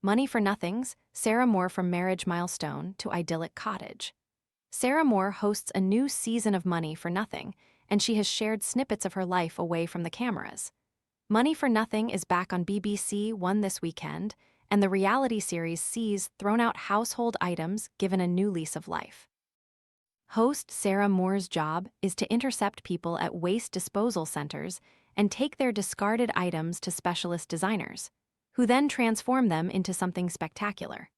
Money for Nothings, Sarah Moore from Marriage Milestone to Idyllic Cottage. Sarah Moore hosts a new season of Money for Nothing, and she has shared snippets of her life away from the cameras. Money for Nothing is back on BBC One this weekend, and the reality series sees thrown-out household items given a new lease of life. Host Sarah Moore's job is to intercept people at waste disposal centers and take their discarded items to specialist designers, who then transform them into something spectacular.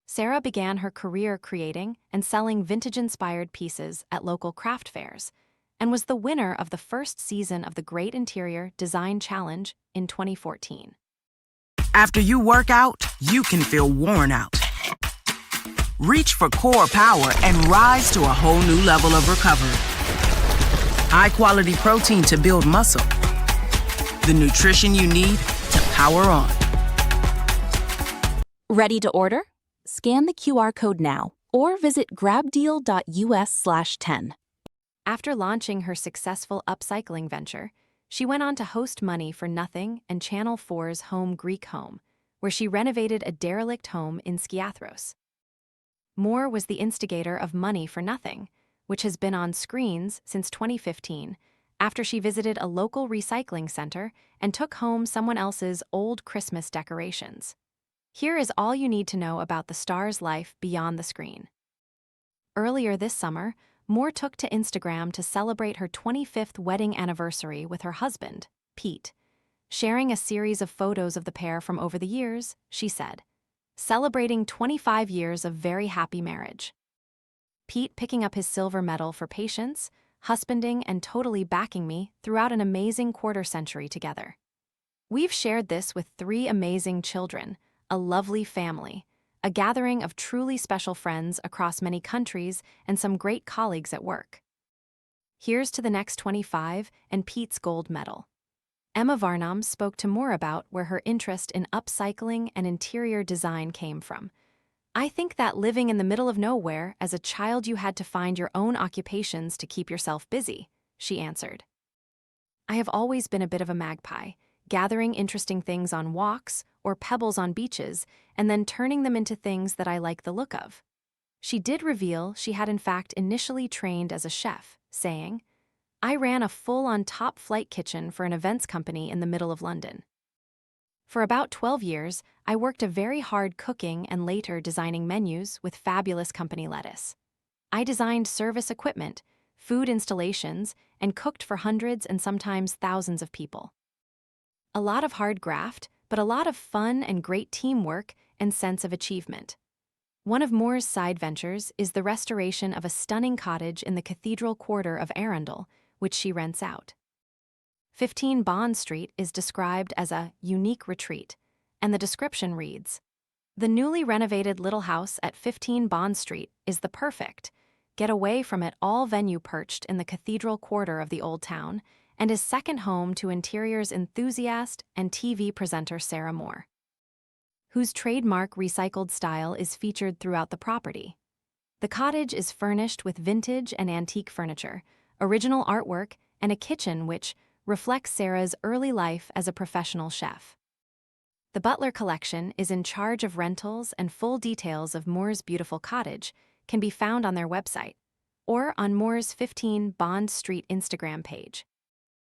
Sarah began her career creating and selling vintage-inspired pieces at local craft fairs, and was the winner of the first season of the Great Interior Design Challenge in 2014. After you work out, you can feel worn out. Reach for core power and rise to a whole new level of recovery. High-quality protein to build muscle. The nutrition you need to power on. Ready to order? Scan the QR code now or visit grabdeal.us/10. After launching her successful upcycling venture, she went on to host Money for Nothing and Channel 4's Home Greek Home, where she renovated a derelict home in Skiathros. Moore was the instigator of Money for Nothing, which has been on screens since 2015, after she visited a local recycling center and took home someone else's old Christmas decorations. Here is all you need to know about the star's life beyond the screen. Earlier this summer, Moore took to Instagram to celebrate her 25th wedding anniversary with her husband, Pete. Sharing a series of photos of the pair from over the years, she said, "Celebrating 25 years of very happy marriage. Pete picking up his silver medal for patience, husbanding, and totally backing me throughout an amazing quarter-century together. We've shared this with 3 amazing children, a lovely family, a gathering of truly special friends across many countries, and some great colleagues at work. Here's to the next 25 and Pete's gold medal." Emma Varnam spoke to Moore about where her interest in upcycling and interior design came from. "I think that living in the middle of nowhere, as a child you had to find your own occupations to keep yourself busy," she answered. "I have always been a bit of a magpie, gathering interesting things on walks or pebbles on beaches, and then turning them into things that I like the look of." She did reveal she had in fact initially trained as a chef, saying, "I ran a full-on top-flight kitchen for an events company in the middle of London. For about 12 years, I worked a very hard cooking and later designing menus with fabulous company lettuce. I designed service equipment, food installations, and cooked for hundreds and sometimes thousands of people. A lot of hard graft, but a lot of fun and great teamwork and sense of achievement." One of Moore's side ventures is the restoration of a stunning cottage in the Cathedral Quarter of Arundel, which she rents out. 15 Bond Street is described as a unique retreat, and the description reads, "The newly renovated little house at 15 Bond Street is the perfect get-away from it all venue perched in the Cathedral Quarter of the Old Town, and is second home to interiors enthusiast and TV presenter Sarah Moore, whose trademark recycled style is featured throughout the property. The cottage is furnished with vintage and antique furniture, original artwork, and a kitchen which reflects Sarah's early life as a professional chef. The Butler Collection is in charge of rentals, and full details of Moore's beautiful cottage can be found on their website or on Moore's 15 Bond Street Instagram page.